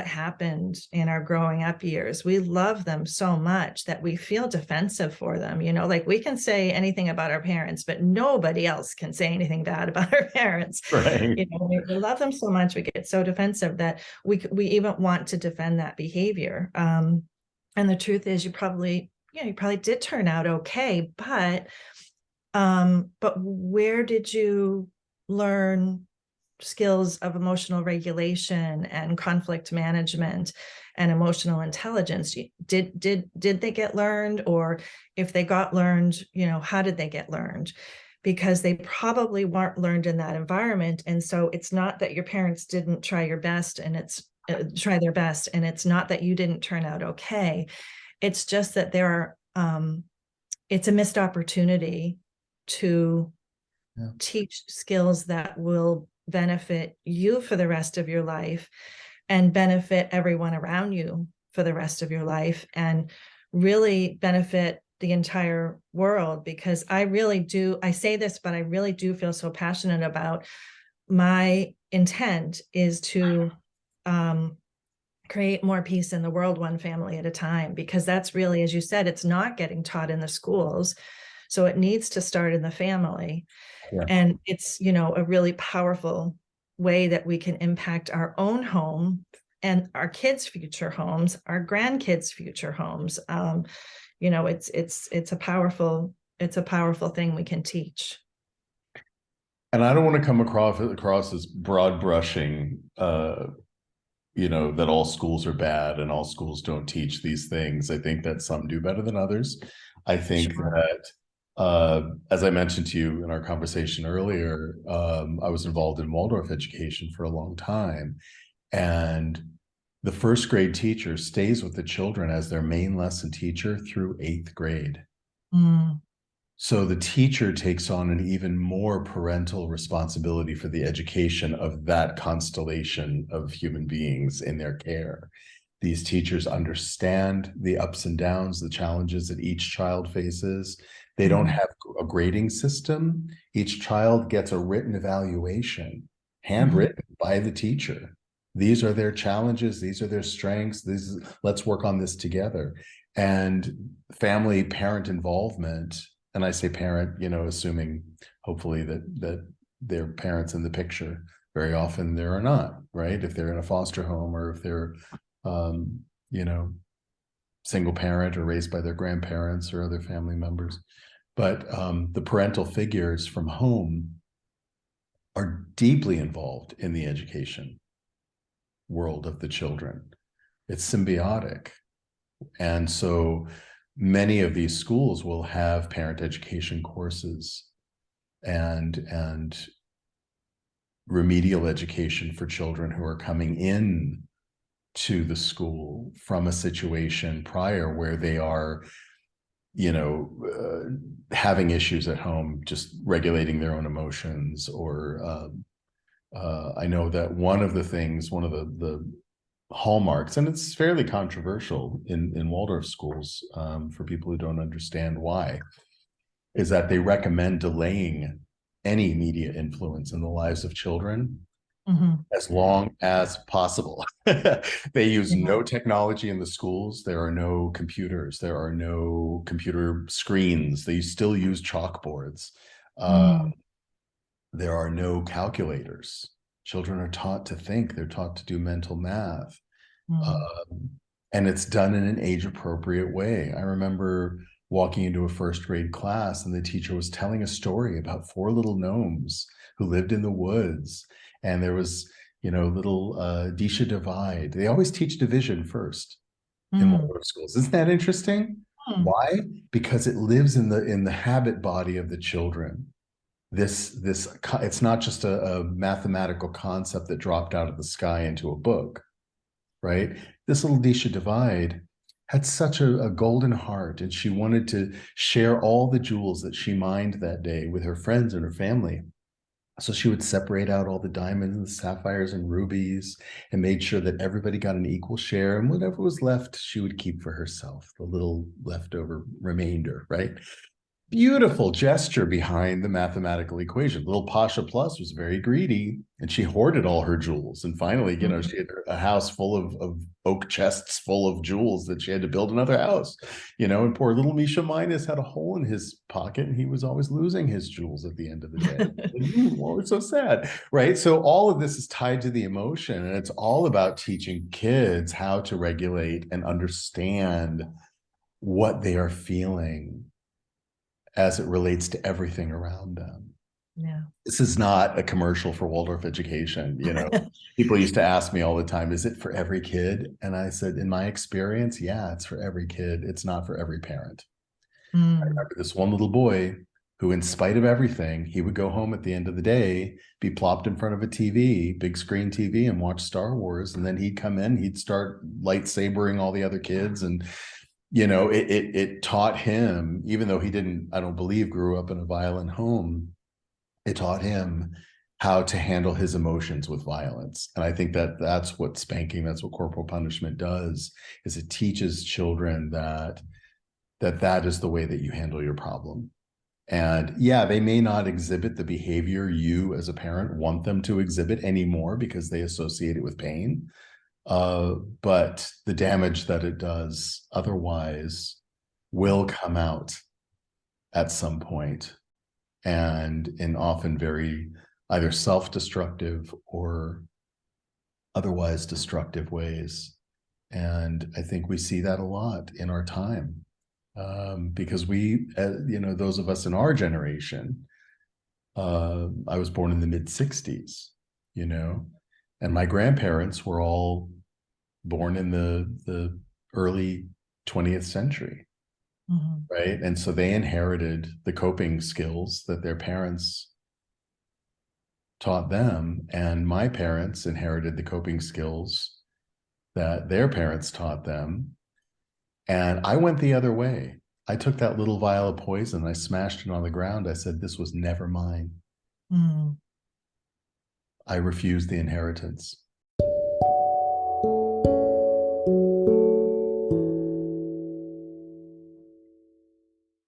happened in our growing up years. We love them so much that we feel defensive for them. Like we can say anything about our parents, but nobody else can say anything bad about our parents.
Right.
We love them so much, we get so defensive that we even want to defend that behavior. And the truth is, you probably did turn out okay, but where did you learn skills of emotional regulation and conflict management and emotional intelligence, did they get learned? Or if they got learned, how did they get learned? Because they probably weren't learned in that environment. And so it's not that your parents didn't try your best and try their best, and it's not that you didn't turn out okay. It's just that it's a missed opportunity to teach skills that will benefit you for the rest of your life and benefit everyone around you for the rest of your life, and really benefit the entire world. Because I say this, but I really do feel so passionate about, my intent is to create more peace in the world, one family at a time, because that's really, as you said, it's not getting taught in the schools. So it needs to start in the family.
Yeah.
And it's, a really powerful way that we can impact our own home and our kids' future homes, our grandkids' future homes. It's a powerful thing we can teach.
And I don't want to come across as broad brushing, that all schools are bad and all schools don't teach these things. I think that some do better than others. I think that, as I mentioned to you in our conversation earlier, I was involved in Waldorf education for a long time. And the first grade teacher stays with the children as their main lesson teacher through 8th grade.
Mm.
So the teacher takes on an even more parental responsibility for the education of that constellation of human beings in their care. These teachers understand the ups and downs, the challenges that each child faces. They don't have a grading system. Each child gets a written evaluation, handwritten by the teacher. These are their challenges. These are their strengths. Let's work on this together. And family parent involvement, and I say parent, assuming hopefully that their parents in the picture. Very often there are not, right? If they're in a foster home, or if they're, single parent or raised by their grandparents or other family members. But the parental figures from home are deeply involved in the education world of the children. It's symbiotic. And so many of these schools will have parent education courses and remedial education for children who are coming in to the school from a situation prior where they are, having issues at home, just regulating their own emotions. Or I know that one of the hallmarks, and it's fairly controversial in Waldorf schools, for people who don't understand why, is that they recommend delaying any media influence in the lives of children as long as possible. They use no technology in the schools. There are no computers. There are no computer screens. They still use chalkboards. There are no calculators. Children are taught to think. They're taught to do mental math. And it's done in an age-appropriate way. I remember walking into a first grade class and the teacher was telling a story about 4 little gnomes who lived in the woods. And there was, little Disha divide. They always teach division first in Waldorf schools. Isn't that interesting? Why? Because it lives in the habit body of the children. It's not just a mathematical concept that dropped out of the sky into a book, right? This little Disha divide had such a golden heart, and she wanted to share all the jewels that she mined that day with her friends and her family. So she would separate out all the diamonds and the sapphires and rubies and made sure that everybody got an equal share, and whatever was left, she would keep for herself, the little leftover remainder, right? Beautiful gesture behind the mathematical equation. Little Pasha Plus was very greedy, and she hoarded all her jewels. And finally, she had a house full of oak chests full of jewels that she had to build another house. And poor little Misha Minus had a hole in his pocket, and he was always losing his jewels at the end of the day. Well, it's so sad, right? So all of this is tied to the emotion, and it's all about teaching kids how to regulate and understand what they are feeling as it relates to everything around them.
Yeah.
This is not a commercial for Waldorf education. People used to ask me all the time, is it for every kid? And I said, in my experience, yeah, it's for every kid. It's not for every parent. I
Mm.
remember this one little boy who, in spite of everything, he would go home at the end of the day, be plopped in front of a TV, big screen TV, and watch Star Wars. And then he'd come in, he'd start lightsabering all the other kids. And, it taught him, even though he didn't, I don't believe, grew up in a violent home, it taught him how to handle his emotions with violence. And I think that that's what spanking, that's what corporal punishment does, is it teaches children that is the way that you handle your problem. And yeah, they may not exhibit the behavior you as a parent want them to exhibit anymore because they associate it with pain. But the damage that it does otherwise will come out at some point, and in often very either self-destructive or otherwise destructive ways. And I think we see that a lot in our time, because we, those of us in our generation, I was born in the mid-60s, and my grandparents were all born in the early 20th century.
Mhm.
Right. And so they inherited the coping skills that their parents taught them. And my parents inherited the coping skills that their parents taught them. And I went the other way. I took that little vial of poison, I smashed it on the ground. I said, this was never mine.
Mm.
I refused the inheritance.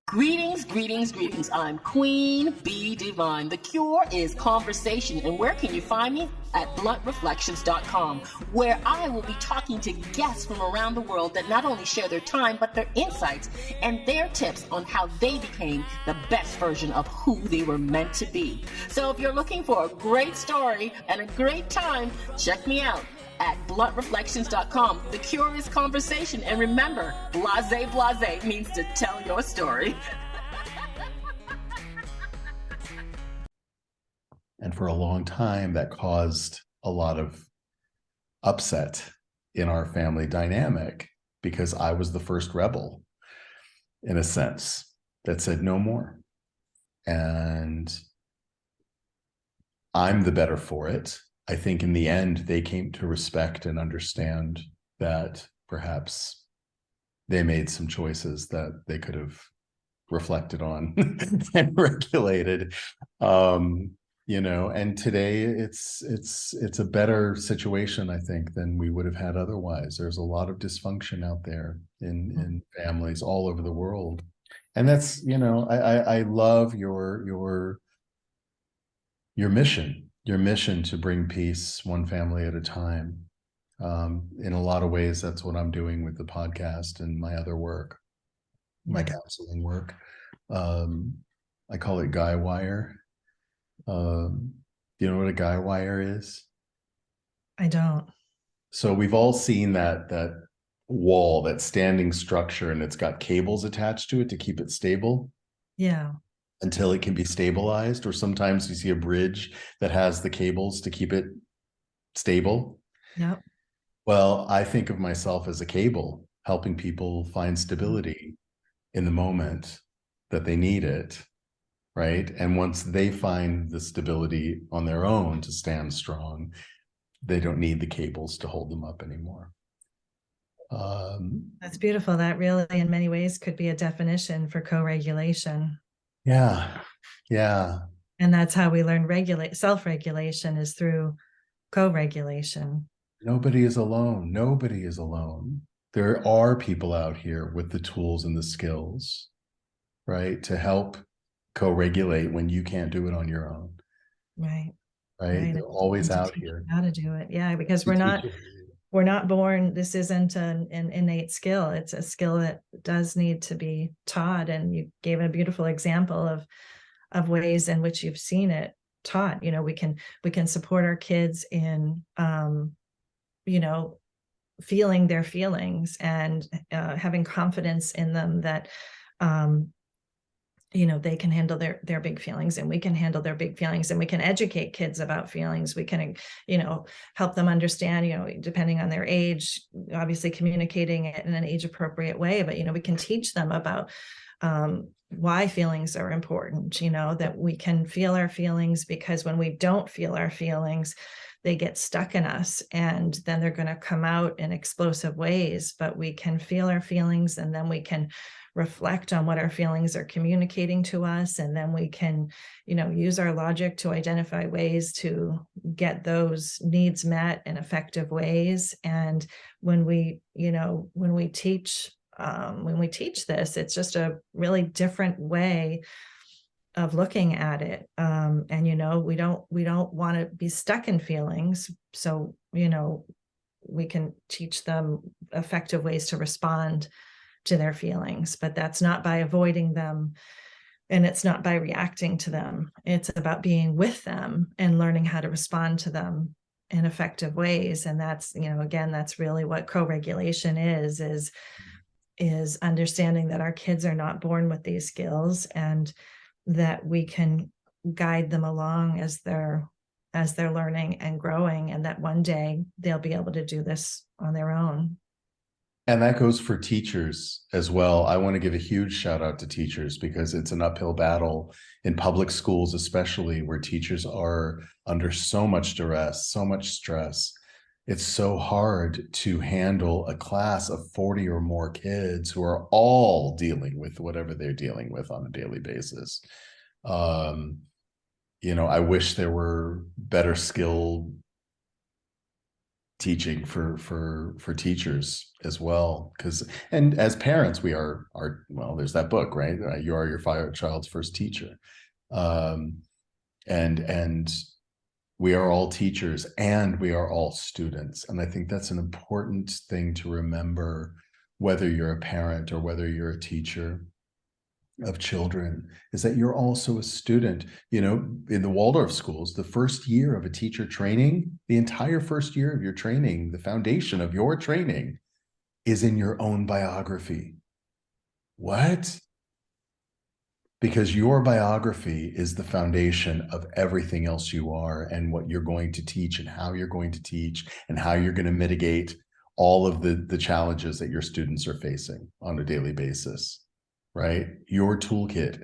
Greetings, greetings, greetings. I'm Queen Bee Divine. The cure is conversation. And where can you find me? At bluntreflections.com, where I will be talking to guests from around the world that not only share their time, but their insights and their tips on how they became the best version of who they were meant to be. So if you're looking for a great story and a great time, check me out at bluntreflections.com. The cure is conversation. And remember, blase blase means to tell your story.
And for a long time, that caused a lot of upset in our family dynamic, because I was the first rebel, in a sense, that said no more. And I'm the better for it. I think in the end, they came to respect and understand that perhaps they made some choices that they could have reflected on and regulated. And today it's a better situation, I think, than we would have had otherwise. There's a lot of dysfunction out there in families all over the world. And that's, I love your mission to bring peace one family at a time. In a lot of ways, that's what I'm doing with the podcast and my other work, my counseling work. I call it Guy Wire. Do you know what a Guy Wire is?
I don't.
So we've all seen that wall, that standing structure, and it's got cables attached to it to keep it stable.
Yeah.
Until it can be stabilized. Or sometimes you see a bridge that has the cables to keep it stable.
Yep.
Well, I think of myself as a cable, helping people find stability in the moment that they need it, right? And once they find the stability on their own to stand strong, they don't need the cables to hold them up anymore.
That's beautiful. That really, in many ways, could be a definition for co-regulation.
Yeah.
And that's how we learn self-regulation, is through co-regulation.
Nobody is alone. There are people out here with the tools and the skills, right, to help co-regulate when you can't do it on your own.
Right.
They're always out here.
How to do it. Yeah, because we're not born. This isn't an innate skill. It's a skill that does need to be taught. And you gave a beautiful example of ways in which you've seen it taught. We can support our kids in feeling their feelings and having confidence in them, that they can handle their big feelings, and we can handle their big feelings, and we can educate kids about feelings. We can, help them understand, depending on their age, obviously communicating it in an age appropriate way, but, we can teach them about why feelings are important, that we can feel our feelings, because when we don't feel our feelings, they get stuck in us, and then they're going to come out in explosive ways. But we can feel our feelings, and then we can reflect on what our feelings are communicating to us, and then we can use our logic to identify ways to get those needs met in effective ways. And when we teach this, it's just a really different way of looking at it. And we don't want to be stuck in feelings, so we can teach them effective ways to respond to their feelings. But that's not by avoiding them, and it's not by reacting to them. It's about being with them and learning how to respond to them in effective ways. And that's, again, that's really what co-regulation is understanding that our kids are not born with these skills, and that we can guide them along as they're learning and growing, and that one day they'll be able to do this on their own.
And that goes for teachers as well. I want to give a huge shout out to teachers, because it's an uphill battle in public schools, especially, where teachers are under so much duress, so much stress. It's so hard to handle a class of 40 or more kids who are all dealing with whatever they're dealing with on a daily basis. I wish there were better skilled teaching for teachers as well, and as parents, we are there's that book, right? You are your child's first teacher. And we are all teachers, and we are all students. And I think that's an important thing to remember, whether you're a parent or whether you're a teacher of children, is that you're also a student. In the Waldorf schools, the first year of a teacher training, the entire first year of your training, the foundation of your training is in your own biography. What? Because your biography is the foundation of everything else you are, and what you're going to teach, and how you're going to teach, and how you're going to mitigate all of the challenges that your students are facing on a daily basis. Right? Your toolkit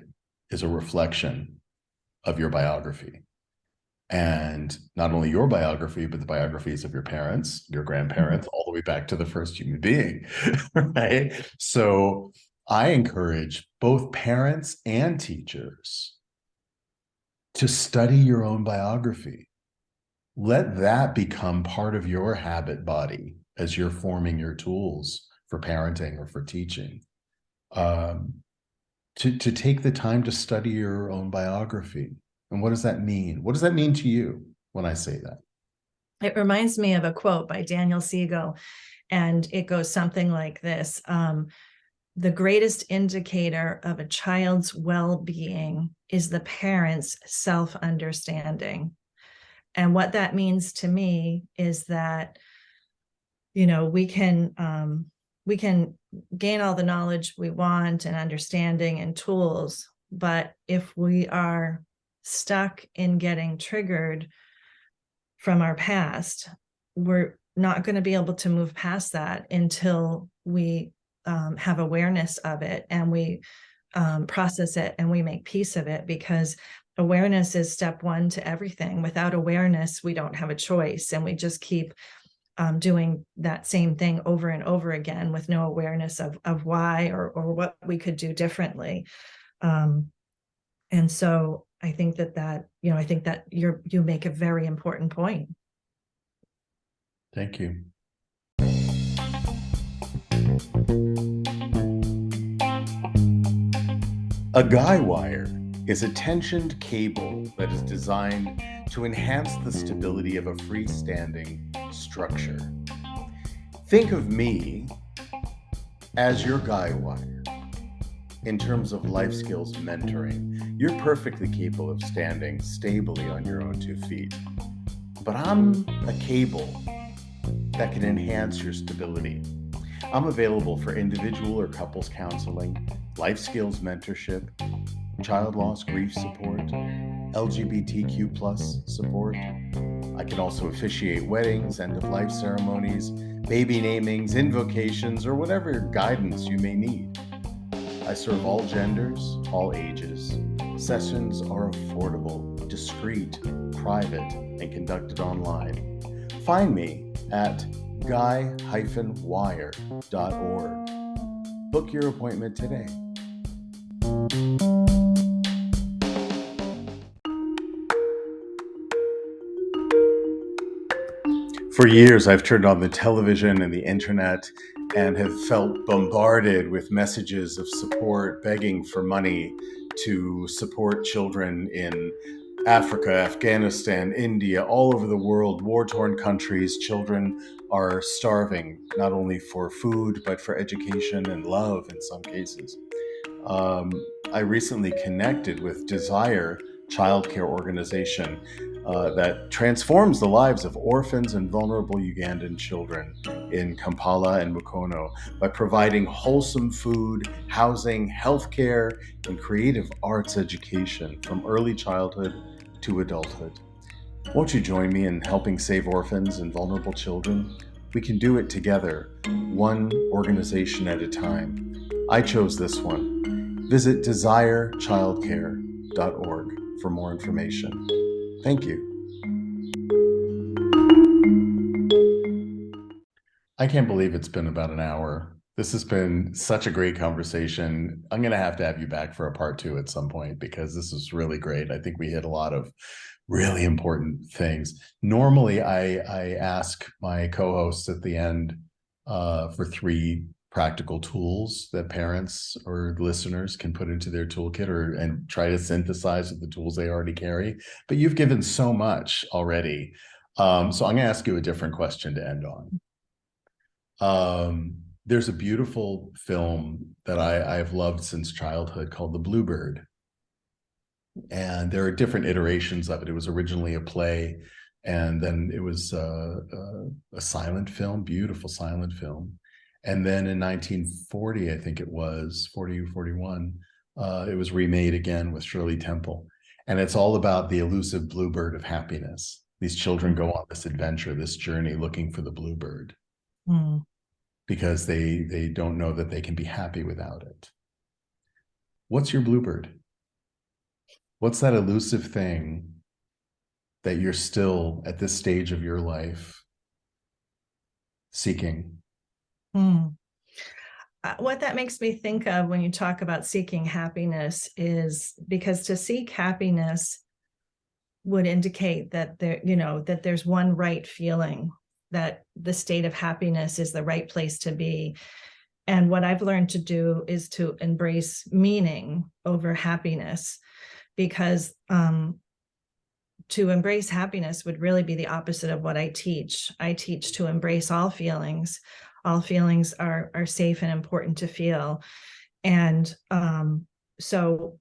is a reflection of your biography. And not only your biography, but the biographies of your parents, your grandparents, all the way back to the first human being. Right? So I encourage both parents and teachers to study your own biography. Let that become part of your habit body as you're forming your tools for parenting or for teaching. To take the time to study your own biography. And what does that mean? What does that mean to you when I say that?
It reminds me of a quote by Daniel Siegel, and it goes something like this. The greatest indicator of a child's well-being is the parent's self-understanding. And what that means to me is that, we can gain all the knowledge we want and understanding and tools, but if we are stuck in getting triggered from our past, we're not going to be able to move past that until we have awareness of it, and we process it, and we make peace of it, because awareness is step one to everything. Without awareness, we don't have a choice, and we just keep doing that same thing over and over again with no awareness of why or what we could do differently. And so I think that you make a very important point.
Thank you. A guy wire is a tensioned cable that is designed to enhance the stability of a freestanding structure. Think of me as your guy wire. In terms of life skills mentoring, you're perfectly capable of standing stably on your own 2 feet. But I'm a cable that can enhance your stability. I'm available for individual or couples counseling, life skills mentorship, child loss grief support, LGBTQ plus support. I can also officiate weddings, end-of-life ceremonies, baby namings, invocations, or whatever guidance you may need. I serve all genders, all ages. Sessions are affordable, discreet, private, and conducted online. Find me at guy-wire.org. Book your appointment today. For years, I've turned on the television and the internet and have felt bombarded with messages of support, begging for money to support children in Africa, Afghanistan, India, all over the world, war-torn countries. Children are starving, not only for food, but for education and love in some cases. I recently connected with Desire childcare organization that transforms the lives of orphans and vulnerable Ugandan children in Kampala and Mukono by providing wholesome food, housing, healthcare, and creative arts education from early childhood to adulthood. Won't you join me in helping save orphans and vulnerable children? We can do it together, one organization at a time. I chose this one. Visit desirechildcare.org for more information. Thank you. I can't believe it's been about an hour. This has been such a great conversation. I'm going to have you back for a part 2 at some point because this is really great. I think we hit a lot of really important things. Normally, I ask my co-hosts at the end for 3 practical tools that parents or listeners can put into their toolkit and try to synthesize with the tools they already carry. But you've given so much already. So I'm going to ask you a different question to end on. There's a beautiful film that I've loved since childhood called The Bluebird. And there are different iterations of it. It was originally a play, and then it was a silent film, beautiful silent film. And then in 1940, I think it was, 40 or 41, it was remade again with Shirley Temple. And it's all about the elusive bluebird of happiness. These children go on this adventure, this journey looking for the bluebird because they don't know that they can be happy without it. What's your bluebird? What's that elusive thing that you're still at this stage of your life seeking?
What that makes me think of when you talk about seeking happiness is because to seek happiness would indicate that that there's one right feeling, that the state of happiness is the right place to be. And what I've learned to do is to embrace meaning over happiness, because to embrace happiness would really be the opposite of what I teach. I teach to embrace all feelings. All feelings are safe and important to feel. And so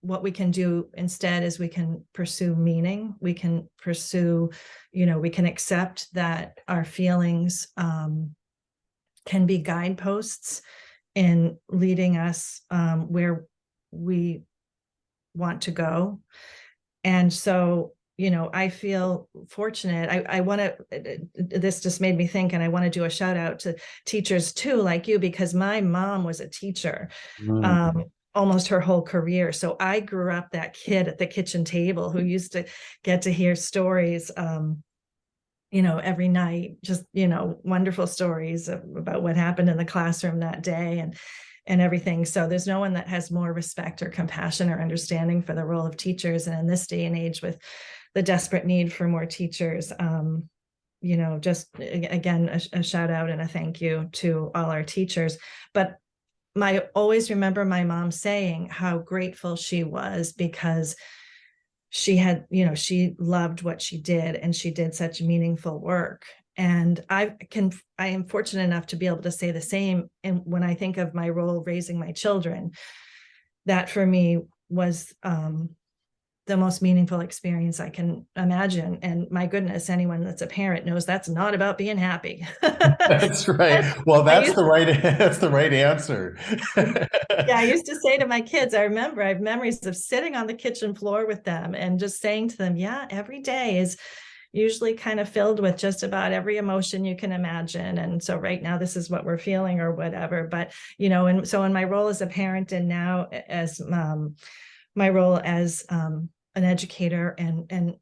what we can do instead is we can pursue meaning. We can pursue, we can accept that our feelings can be guideposts in leading us where we want to go. And so I feel fortunate. I want to, this just made me think, and I want to do a shout out to teachers too, like you, because my mom was a teacher almost her whole career. So I grew up that kid at the kitchen table who used to get to hear stories, every night, just, wonderful stories about what happened in the classroom that day and everything. So there's no one that has more respect or compassion or understanding for the role of teachers. And in this day and age, with the desperate need for more teachers, just again, a shout out and a thank you to all our teachers. But I always remember my mom saying how grateful she was because she had, she loved what she did and she did such meaningful work. And I am fortunate enough to be able to say the same. And when I think of my role raising my children, that for me was the most meaningful experience I can imagine. And my goodness, anyone that's a parent knows that's not about being happy.
That's right. Well, that's the right answer.
Yeah, I used to say to my kids, I remember I have memories of sitting on the kitchen floor with them and just saying to them, yeah, every day is usually kind of filled with just about every emotion you can imagine. And so right now, this is what we're feeling or whatever. But, and so in my role as a parent and now as my role as an educator and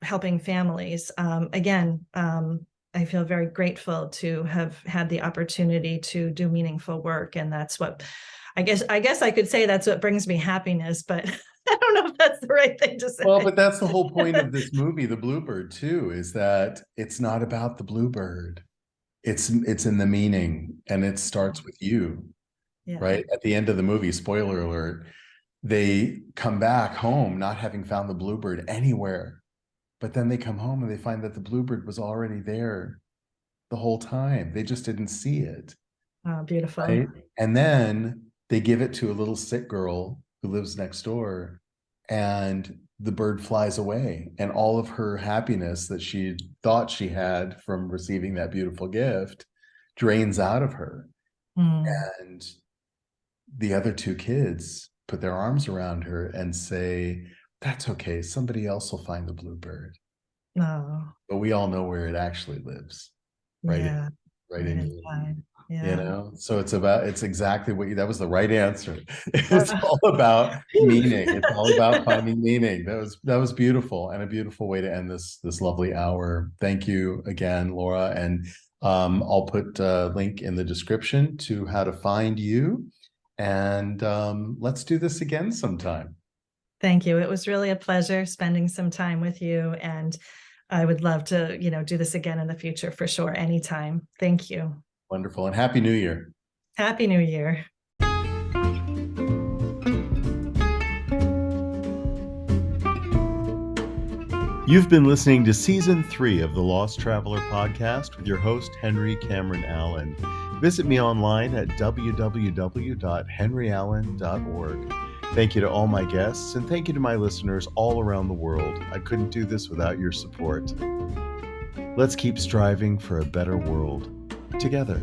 helping families, again, I feel very grateful to have had the opportunity to do meaningful work. And that's what I guess I could say that's what brings me happiness, but I don't know if that's the right thing to say.
Well, but that's the whole point of this movie, The Bluebird, too, is that it's not about the bluebird. It's in the meaning, and it starts with you, right? At the end of the movie, spoiler alert, they come back home not having found the bluebird anywhere. But then they come home and they find that the bluebird was already there the whole time. They just didn't see it.
Oh, beautiful.
Right? And then they give it to a little sick girl who lives next door, and the bird flies away. And all of her happiness that she thought she had from receiving that beautiful gift drains out of her. And the other two kids put their arms around her and say, that's okay. Somebody else will find the bluebird.
Oh.
But we all know where it actually lives. Right.
Yeah.
Right in
inside. Yeah.
So it's exactly that was the right answer. It's all about meaning. It's all about finding meaning. That was beautiful, and a beautiful way to end this lovely hour. Thank you again, Laura. And I'll put a link in the description to how to find you. And let's do this again sometime.
Thank you. It was really a pleasure spending some time with you. And I would love to, do this again in the future for sure. Anytime. Thank you.
Wonderful. And Happy New Year.
Happy New Year.
You've been listening to Season 3 of the Lost Traveler podcast with your host, Henry Cameron Allen. Visit me online at www.henryallen.org. Thank you to all my guests, and thank you to my listeners all around the world. I couldn't do this without your support. Let's keep striving for a better world together.